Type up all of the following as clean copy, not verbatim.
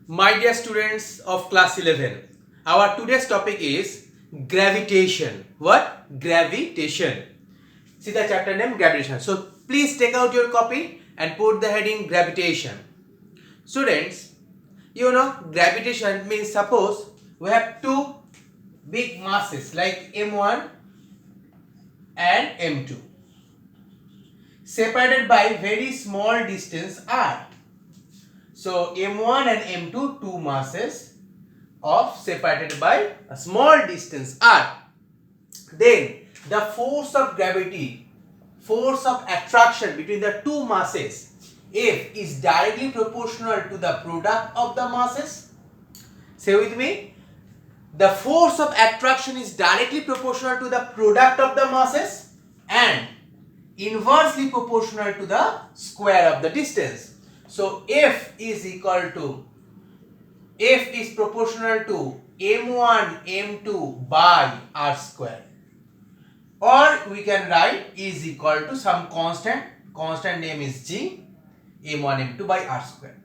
My dear students of class 11, our today's topic is gravitation. What? Gravitation. See the chapter name, gravitation. So please take out your copy and put the heading gravitation. Students, you know gravitation means suppose we have two big masses like M1 and M2 separated by very small distance r. So M1 and M2 two masses of separated by a small distance r. Then the force of gravity, force of attraction between the two masses F is directly proportional to the product of the masses. Say with me, the force of attraction is directly proportional to the product of the masses and inversely proportional to the square of the distance. So F is proportional to M1 M2 by r square, or we can write is equal to some constant name is G, M1 M2 by r square.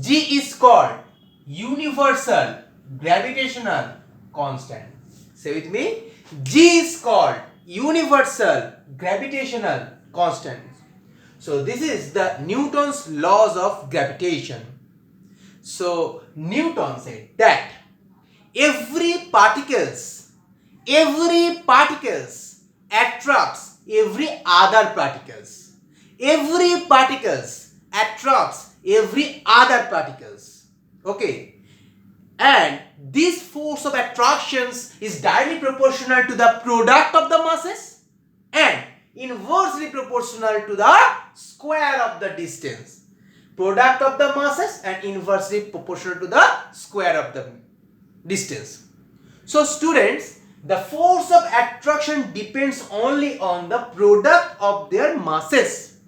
G is called universal gravitational constant. Say with me, G is called universal gravitational constant. So this is the Newton's laws of gravitation. So Newton said that every particles attracts every other particles. Every particles attracts every other particles. Okay. And this force of attractions is directly proportional to the product of the masses and inversely proportional to the square of the distance. Product of the masses and inversely proportional to the square of the distance. So students, the force of attraction depends only on the product of their masses.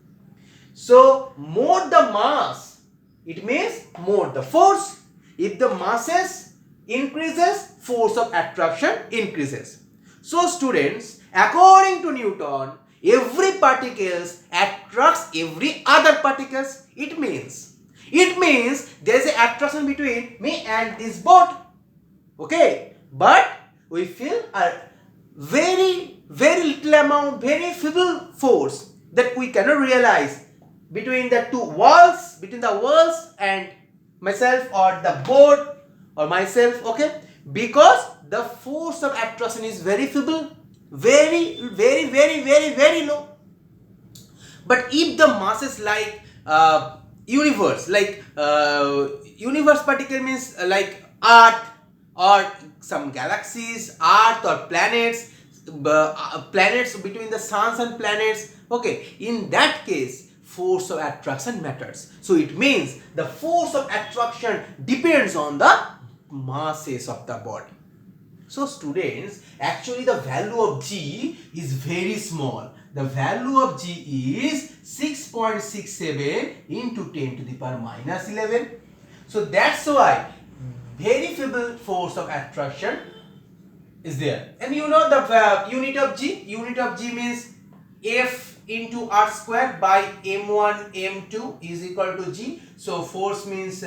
So more the mass, it means more the force. If the masses increases, force of attraction increases. So students, according to Newton, every particles attracts every other particles. It means there is an attraction between me and this boat. Okay, but we feel a very little amount, very feeble force that we cannot realize between the walls and myself or the board or myself. Okay, because the force of attraction is very feeble, very low. But if the masses like universe particle means like earth or some galaxies, earth or planets, planets between the suns and planets, okay, in that case force of attraction matters. So it means the force of attraction depends on the masses of the body. So students, actually the value of G is very small. The value of G is 6.67 into 10 to the power minus 11. So that's why very feeble force of attraction is there. And you know the unit of G? Unit of G means F into r square by M1 M2 is equal to G. So force means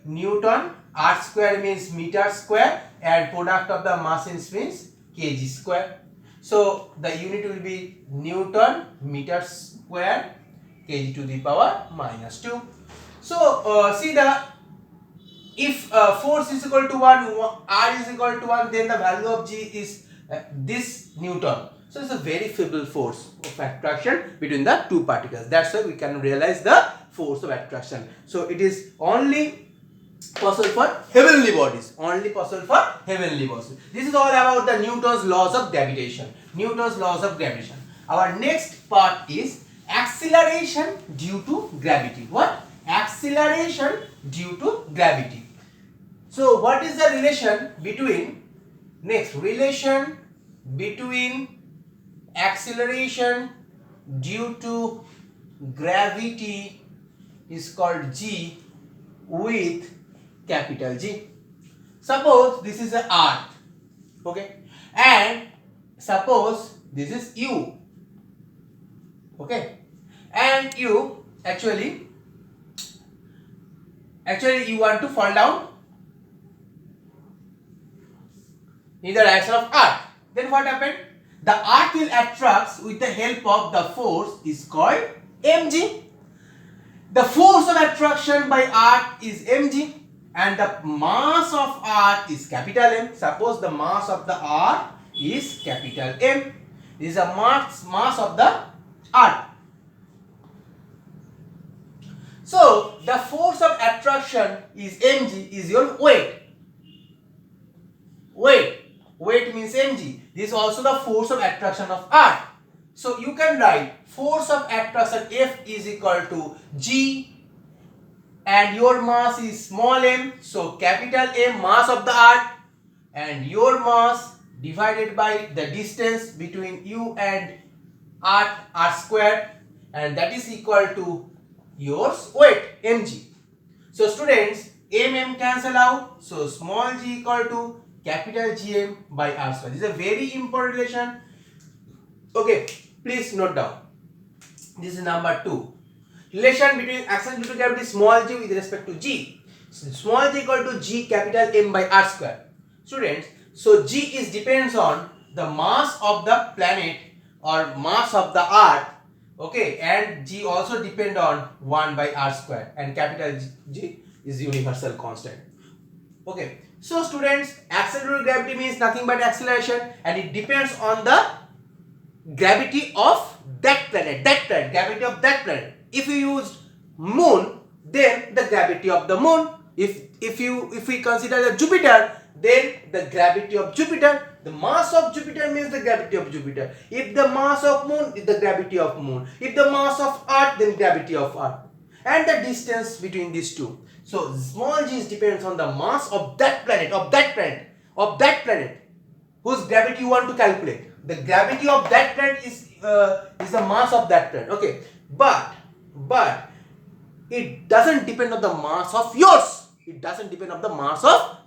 Newton, r square means meter square, and product of the masses means kg square. So the unit will be Newton meter square kg to the power minus 2. So see the if force is equal to 1, r is equal to 1, then the value of G is this Newton. So it's a very feeble force of attraction between the two particles. That's why we can realize the force of attraction. So it is only possible for heavenly bodies. Only possible for heavenly bodies. This is all about the Newton's laws of gravitation. Newton's laws of gravitation. Our next part is acceleration due to gravity. What? Acceleration due to gravity. So what is the relation between acceleration due to gravity is called G with capital G. Suppose this is a earth, okay, and suppose this is U, okay, and you actually actually you want to fall down in the direction of earth, then what happened? The earth will attract with the help of the force is called mg. The force of attraction by earth is mg and the mass of earth is capital M. Suppose the mass of the earth is capital M. This is a mass of the earth. So the force of attraction is mg is your weight. Weight means mg. This is also the force of attraction of earth. So you can write force of attraction F is equal to G and your mass is small m. So capital M mass of the earth and your mass divided by the distance between you and earth square, and that is equal to your weight mg. So students, mm cancel out. So small g equal to capital Gm by r square. This is a very important relation. Okay, please note down. This is number 2. Relation between acceleration due to gravity small g with respect to g. So small g equal to g capital M by r square. Students, so g is depends on the mass of the planet or mass of the earth. Okay, and g also depend on 1 by r square, and capital G is universal constant. Okay, so students, acceleration due to gravity means nothing but acceleration, and it depends on the gravity of that planet, gravity of that planet. If you used moon, then the gravity of the moon. If we consider the Jupiter, then the gravity of Jupiter. The mass of Jupiter means the gravity of Jupiter. If the mass of moon is the gravity of moon. If the mass of earth, then gravity of earth. And the distance between these two. So small g depends on the mass of that planet, whose gravity you want to calculate. The gravity of that planet is the mass of that planet. Okay, but it doesn't depend on the mass of yours. It doesn't depend on the mass of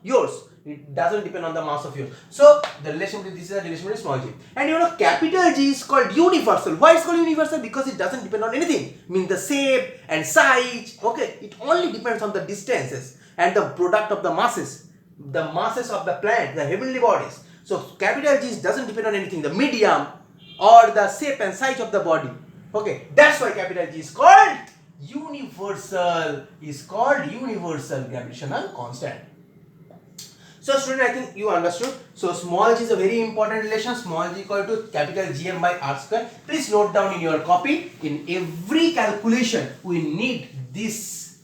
yours. So the relation between this is a relation between small g. And you know, capital G is called universal. Why it's called universal? Because it doesn't depend on anything. I mean the shape and size. Okay, it only depends on the distances and the product of the masses of the planet, the heavenly bodies. So capital G doesn't depend on anything, the medium or the shape and size of the body. Okay, that's why capital G is called universal. Gravitational constant. So student, I think you understood. So small g is a very important relation. Small g equal to capital Gm by r square. Please note down in your copy. In every calculation, we need this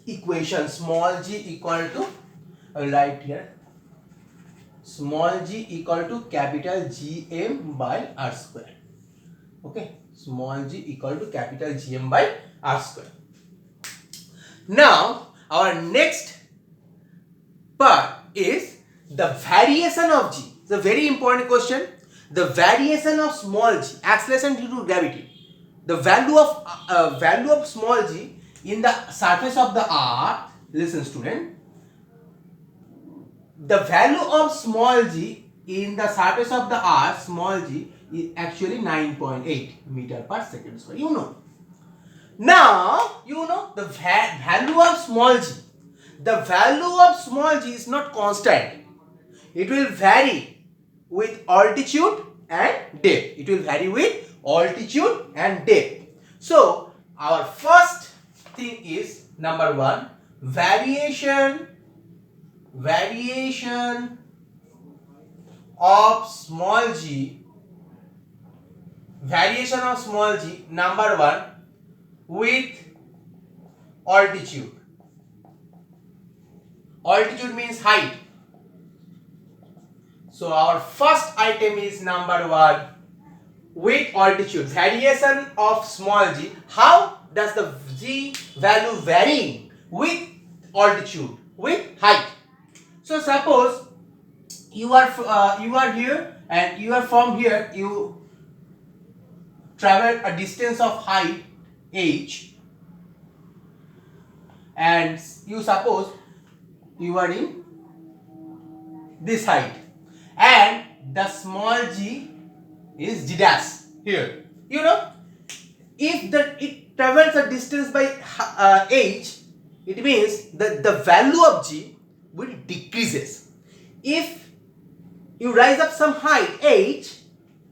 equation. Small g equal to, I will write here. Small g equal to capital Gm by r square. Okay. Small g equal to capital Gm by r square. Now, our next part is the variation of g. It's a very important question. The variation of small g, acceleration due to gravity. The value of small g in the surface of the earth. Listen, student. The value of small g in the surface of the earth, small g, is actually 9.8 meter per second square. You know. Now, you know the value of small g. The value of small g is not constant. It will vary with altitude and depth. So, our first thing is number 1, variation of small g. Number 1 with altitude. Altitude means height. So our first item is number 1 with altitude. Variation of small g. How does the g value vary with altitude, with height? So suppose you are here and you are from here. You travel a distance of height h, and you suppose you are in this height, and the small g is g dash here. You know, if it travels a distance by h, it means that the value of G will decreases. If you rise up some height h,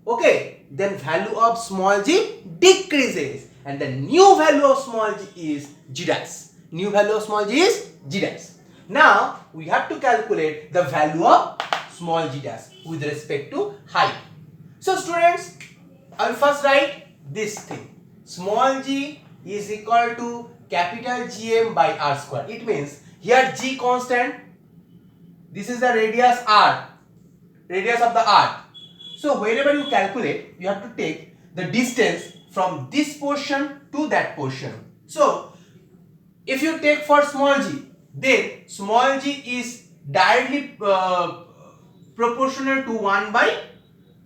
okay, then value of small g decreases, and the new value of small g is G dash. New value of small g is G dash. Now we have to calculate the value of small g dash with respect to height. So students, I will first write this thing. Small g is equal to capital Gm by r square. It means here g constant, this is the radius r, radius of the arc. So whenever you calculate, you have to take the distance from this portion to that portion. So if you take for small g, then small g is directly proportional to 1 by,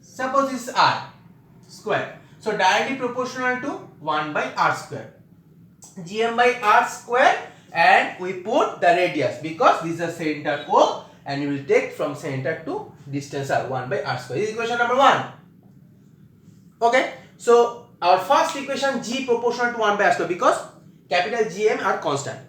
suppose this is r square. So directly proportional to 1 by r square. Gm by r square, and we put the radius because this is the center O, and you will take from center to distance r 1 by r square. This is equation number 1. Okay, so our first equation G proportional to 1 by r square because capital Gm are constant.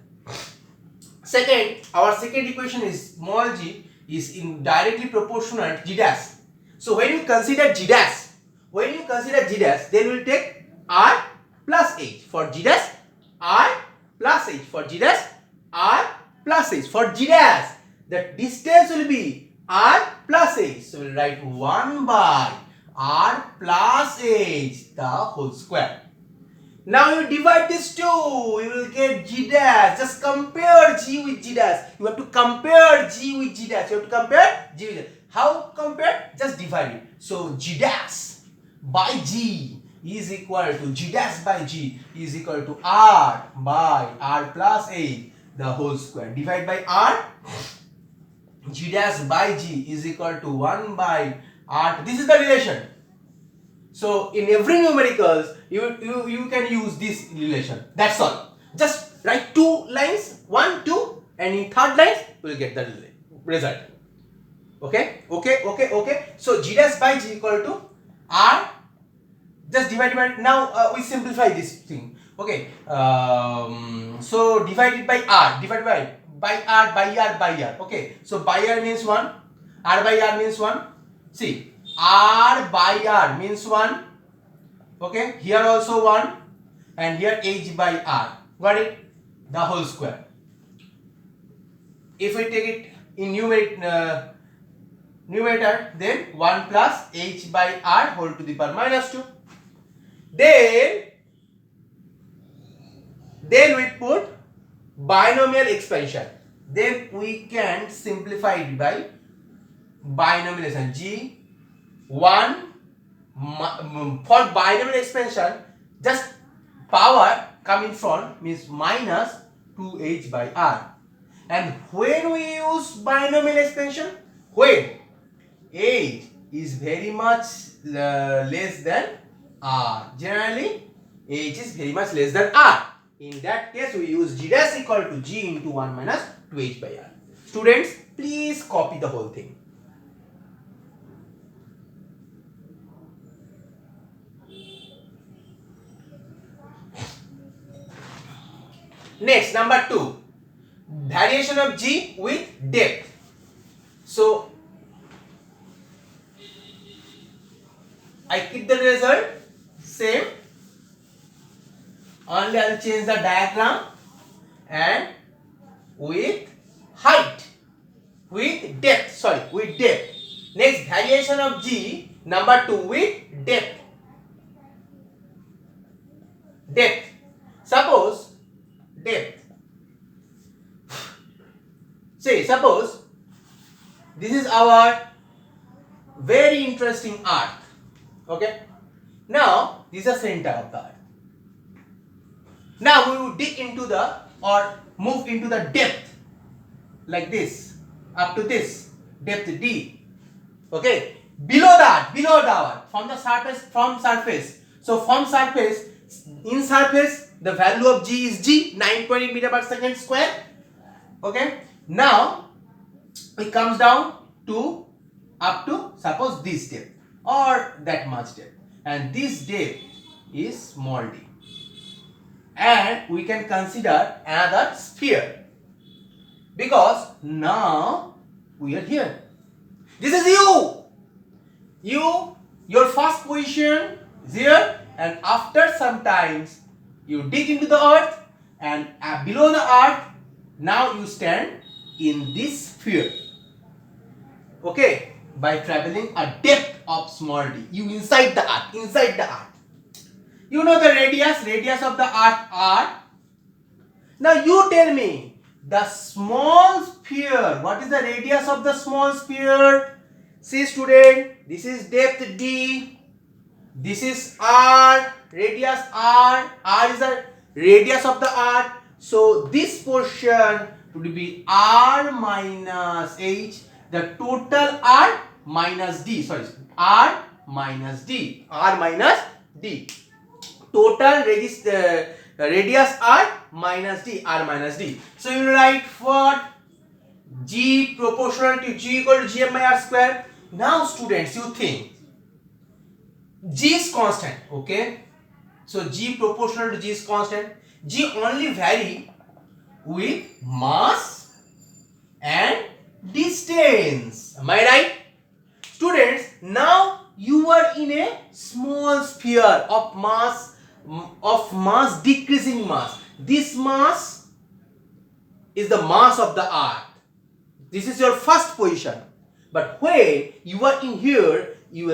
Second, our second equation is small g is directly proportional to G dash. So when you consider G dash, then we will take r plus h for G dash, r plus h for G dash, r plus h for G dash. The distance will be r plus h. So we will write 1 by r plus h the whole square. Now you divide this two, you will get G dash. Just compare G with G dash. You have to compare G with G dash. You have to compare G with G dash. How compare? Just divide it. So G dash by G is equal to G dash by G is equal to r by r plus h the whole square. Divide by r. G dash by G is equal to 1 by r. This is the relation. So in every numericals, you can use this relation. That's all. Just write two lines, 1, 2, and in third lines you will get the result. Okay. So G dash by G equal to r. Just divide. Now we simplify this thing. Okay. So divided by r. Divided by r. Okay. So by r means 1. R by r means 1. See. R by r means 1. Okay, here also 1, and here h by r. Got it? The whole square. If we take it in numerator, then 1 plus h by r whole to the power minus 2. Then we put binomial expansion. Then we can simplify it by binomial expansion. G 1 for binomial expansion, just power coming from means minus 2h by r. And when we use binomial expansion, when h is very much less than r, generally h is very much less than r. In that case, we use G dash equal to G into 1 minus 2h by r. Students, please copy the whole thing. Next, number 2, variation of G with depth. So I keep the result same, only I will change the diagram, and with height, with depth. Next, variation of G number 2 with depth. Suppose this is our very interesting earth. Okay, now this is the center of the earth. Now we will dig into the or move into the depth like this up to this depth d. Okay, below the earth, from surface. So from surface, in surface, the value of G is G, 9.8 meter per second square. Okay, now it comes down to up to suppose this depth or that much depth, and this depth is small d. and we can consider another sphere, because now we are here. This is your first position is here, and after some times you dig into the earth, and below the earth now you stand in this sphere. Okay, by traveling a depth of small d, you inside the earth. You know the radius of the earth r. Now you tell me the small sphere. What is the radius of the small sphere? See student, this is depth d. This is r, radius r. R is the radius of the earth. So this portion would be r minus h. The total r minus d. Sorry, r minus d. R minus d. Total radius r minus d. R minus d. So you write what? G proportional to g equal to gm by r square. Now students, you think g is constant, okay? So g proportional to g is constant. G only vary with mass and distance. Am I right? Students, now you are in a small sphere of mass decreasing mass. This mass is the mass of the earth. This is your first position. But when you are in here, you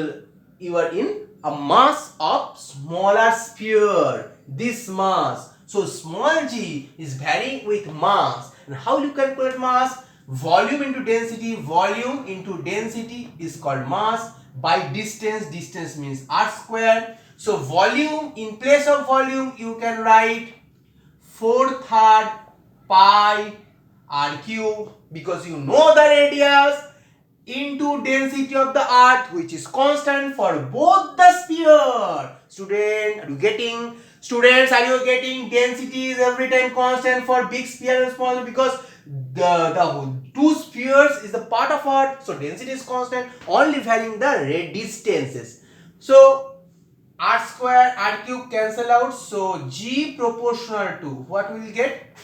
are in a mass of smaller sphere. This mass. So small g is varying with mass. And how you calculate mass? Volume into density. Volume into density is called mass. By distance, distance means r square. So volume, in place of volume, you can write 4/3 pi r cube, because you know the radius, into density of the earth, which is constant for both the sphere. Student, are you getting? Students, are you getting? Density is every time constant for big sphere and small, because the two spheres is the part of earth. So density is constant, only varying the distances. So r square, r cube cancel out. So g proportional to what we will get?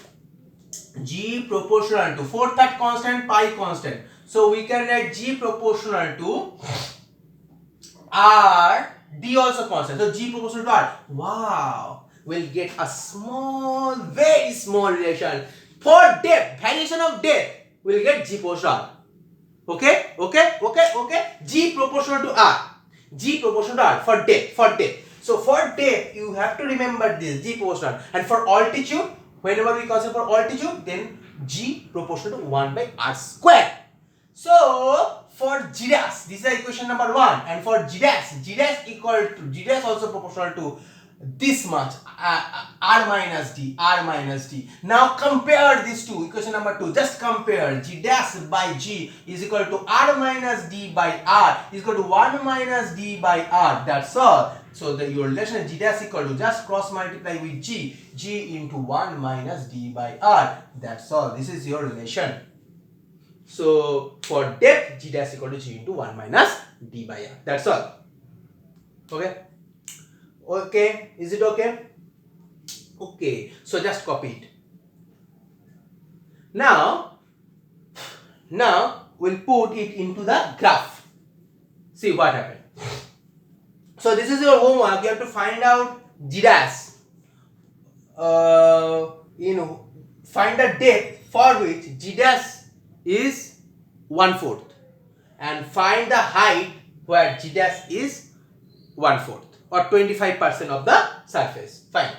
G proportional to 4/3 constant, pi constant. So we can write g proportional to r, d also constant. So g proportional to r. Wow, we'll get a small, very small relation. For depth, variation of depth, we'll get g proportional. Okay. G proportional to r. G proportional to r for depth. So for depth, you have to remember this g proportional. And for altitude, whenever we consider for altitude, then g proportional to 1 by r square. So for g dash, this is equation number 1, and for g dash equal to g dash also proportional to this much, r minus d. Now compare these two, equation number 2. Just compare g dash by g is equal to r minus d by r is equal to 1 minus d by r. That's all. So your relation g dash equal to, just cross multiply with g into 1 minus d by r. That's all. This is your relation. So for depth, g dash equal to g into 1 minus d by r. That's all. Okay, is it okay? Okay, so just copy it. Now we'll put it into the graph. See what happened. So this is your homework. You have to find out g dash. Find the depth for which g dash is 1/4, and find the height where g dash is 1/4 or 25% of the surface. Fine.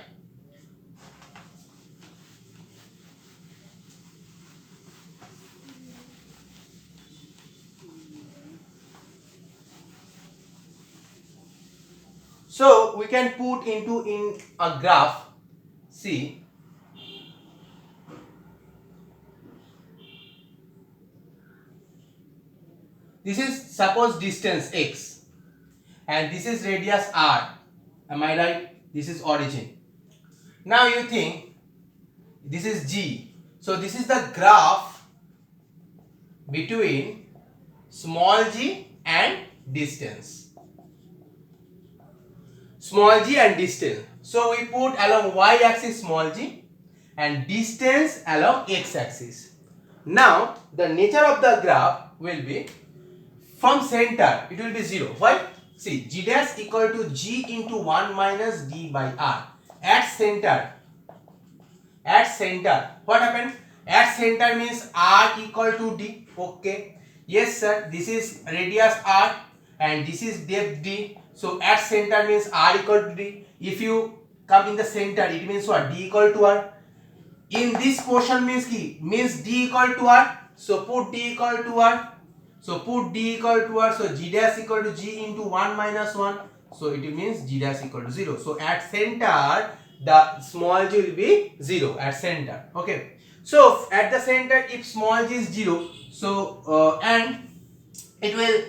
So we can put in a graph. See, this is suppose distance x, and this is radius r. Am I right? This is origin. Now you think this is g. So this is the graph between small g and distance. Small g and distance. So we put along y axis small g and distance along x axis. Now the nature of the graph will be from center it will be 0. Why? See, g dash equal to g into 1 minus d by r. At center what happened? At center means r equal to d. Okay, yes sir, this is radius r and this is depth d. So at center means r equal to d. If you come in the center, it means what? D equal to r. In this portion means d equal to r. So put d equal to r. So g dash equal to g into 1 minus 1. So it means g dash equal to 0. So at center the small g will be 0 at center. Okay. So at the center if small g is 0, so and it will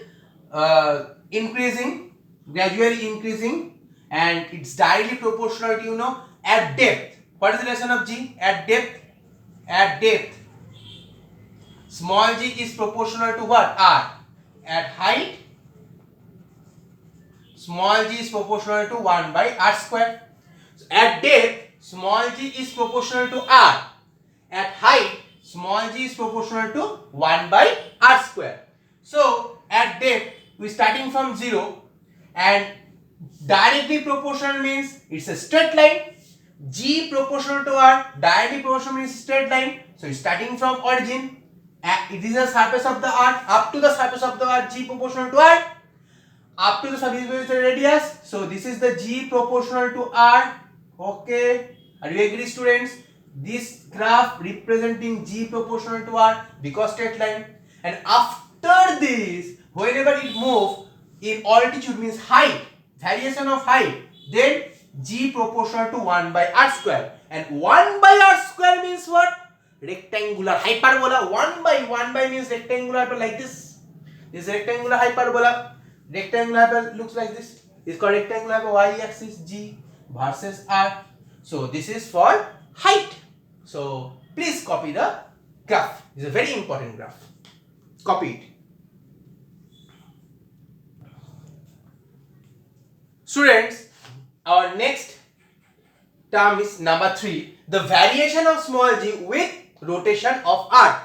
gradually increasing, and it's directly proportional to at depth. What is the relation of g? At depth small g is proportional to what? R. At height small g is proportional to 1 by r square. So at depth small g is proportional to r. At height small g is proportional to 1 by r square. So at depth we starting from 0 and directly proportional means it's a straight line. G proportional to r, directly proportional means straight line. So starting from origin, it is the surface of the earth up to the surface of the earth, G proportional to r, up to the surface of the radius. So this is the G proportional to r. Okay, are you agree, students? This graph representing G proportional to r because straight line. And after this, whenever it moves in altitude means height, variation of height, then G proportional to 1 by r square. And 1 by r square means what? Rectangular hyperbola. 1 by means rectangular hyperbola, like this. This rectangular hyperbola. Rectangular hyperbola looks like this. It's called rectangular hyperbola. Y axis G versus r. So this is for height. So please copy the graph. It's a very important graph. Copy it. Students, our next term is number 3, the variation of small g with rotation of earth.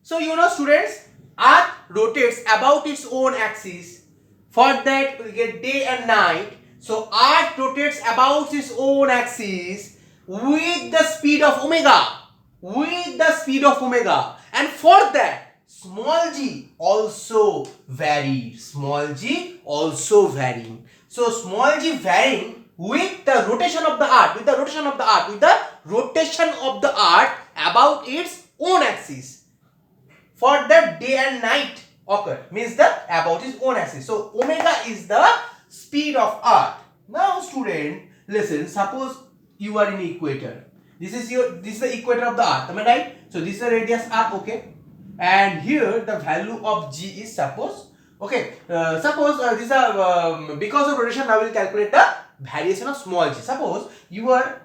So students, earth rotates about its own axis. For that we get day and night. So earth rotates about its own axis with the speed of omega. And for that small g also varies. So small g varying with the rotation of the earth, about its own axis. For that day and night occur, means the about its own axis. So omega is the speed of earth. Now student, listen, suppose you are in equator. This is the equator of the earth, am I right? So this is the radius r, okay? And here the value of g is suppose, okay, this is because of rotation I will calculate the variation of small g. Suppose you are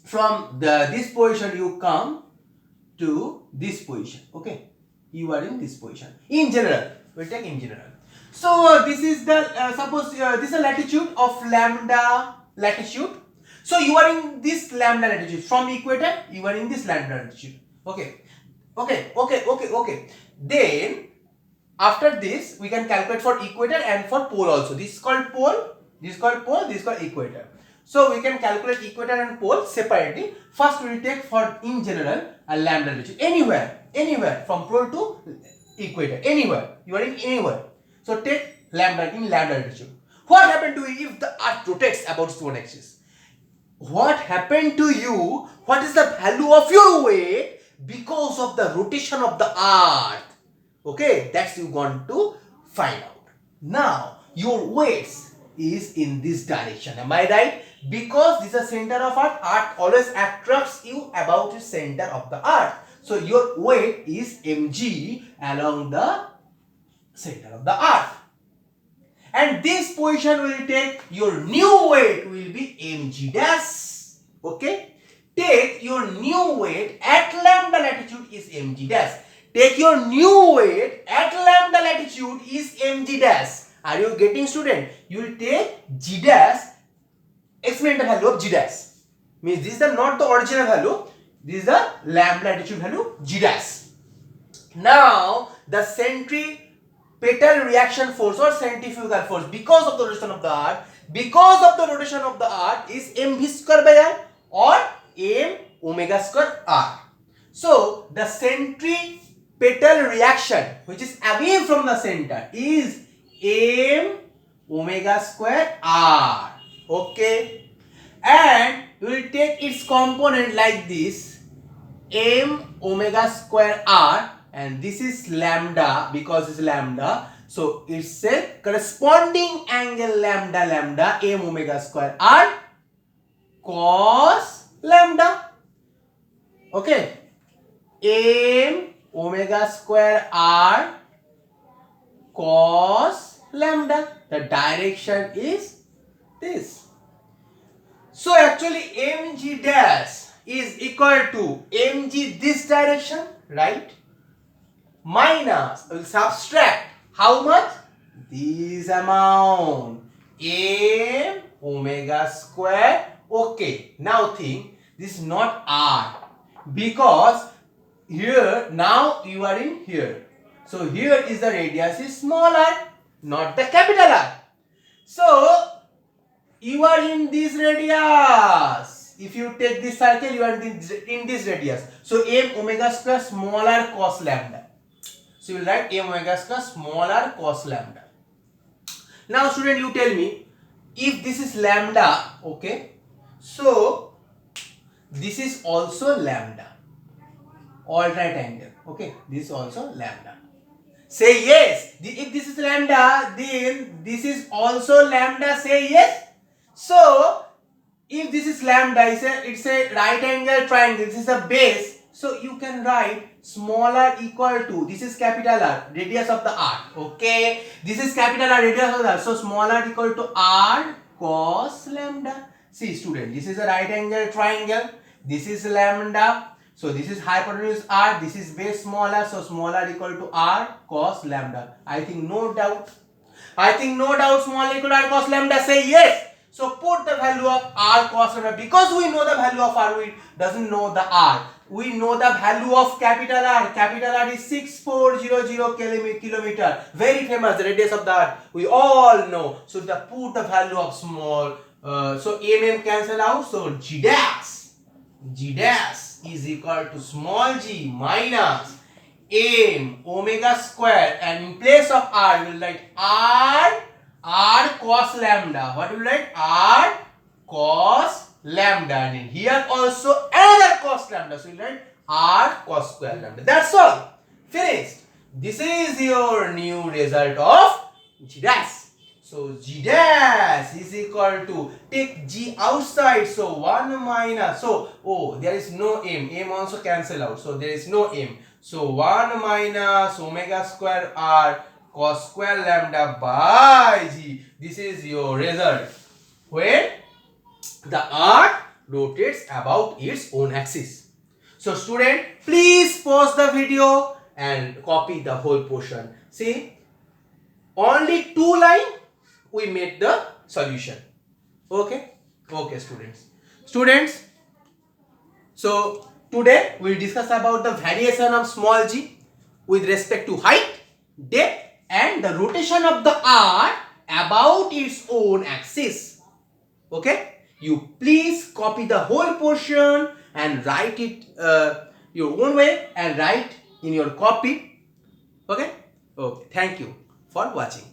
from this position, you come to this position, okay? You are in this position. In general, we take in general. So this is the suppose this is a latitude of lambda latitude. So you are in this lambda latitude. From equator, you are in this lambda latitude. Okay. Then after this, we can calculate for equator and for pole also. This is called pole. This is called pole. This is called equator. So we can calculate equator and pole separately. First we will take for in general a lambda latitude. Anywhere from pole to equator. Anywhere. You are in anywhere. So take lambda in lambda latitude. What happened to you if the earth rotates about its own axis? What happened to you? What is the value of your weight because of the rotation of the earth? Okay, that's you want to find out. Now your weight is in this direction. Am I right? Because this is the center of earth. Earth always attracts you about the center of the earth. So your weight is mg along the center of the earth. And this position will take your new weight will be mg dash. Okay. Take your new weight at lambda latitude is mg dash. Take your new weight at lambda latitude is mg dash. Are you getting, student? You will take g dash experimental value of G dash. Means this is not the original value, this is the lambda attitude value G dash. Now the centripetal reaction force or centrifugal force because of the rotation of the earth, is mv square by r or m omega square r. So the centripetal reaction which is away from the center is m omega square r. Okay, and we will take its component like this, m omega square r, and this is lambda because it's lambda, so it's a corresponding angle lambda m omega square r cos lambda. Okay, m omega square r cos lambda. The direction is this. So actually mg dash is equal to mg this direction, right? Minus, will subtract how much? This amount, m omega square. Okay, now think, this is not r because here now you are in here. So here is the radius is small r, not the capital R. So you are in this radius. If you take this circle, you are in this radius. So m omega square smaller cos lambda. So you will write m omega square smaller cos lambda. Now student, you tell me, if this is lambda, okay, so this is also lambda, all right angle, okay, this is also lambda. Say yes. If this is lambda, then this is also lambda. Say yes. So if this is lambda, it's a right angle triangle, this is a base, so you can write smaller equal to, this is capital R, radius of the R, okay, this is capital R, radius of the R, so smaller equal to R cos lambda. See student, this is a right angle triangle, this is lambda, so this is hypotenuse R, this is base smaller, so smaller equal to R cos lambda. I think no doubt, smaller equal to R cos lambda. Say yes. So put the value of R cos lambda, because we know the value of R, we doesn't know the R. We know the value of capital R. Capital R is 6400 kilometer. Very famous, the radius of the earth. We all know. So put the value of small. So mm cancel out. So G dash is equal to small g minus m omega square, and in place of R we will write R cos lambda. What will you write? R cos lambda, and in here also another cos lambda, so you write R cos square lambda. That's all. Finished. This is your new result of G dash. So G dash is equal to, take G outside, so 1 minus, so there is no m also cancel out, so there is no m, so 1 minus omega square R cos square lambda by G. This is your result when the earth rotates about its own axis. So student, please pause the video and copy the whole portion. See, only 2 lines we made the solution. Okay, students, so today we will discuss about the variation of small g with respect to height, depth, and the rotation of the earth about its own axis. Okay, you please copy the whole portion and write it your own way and write in your copy. Okay, thank you for watching.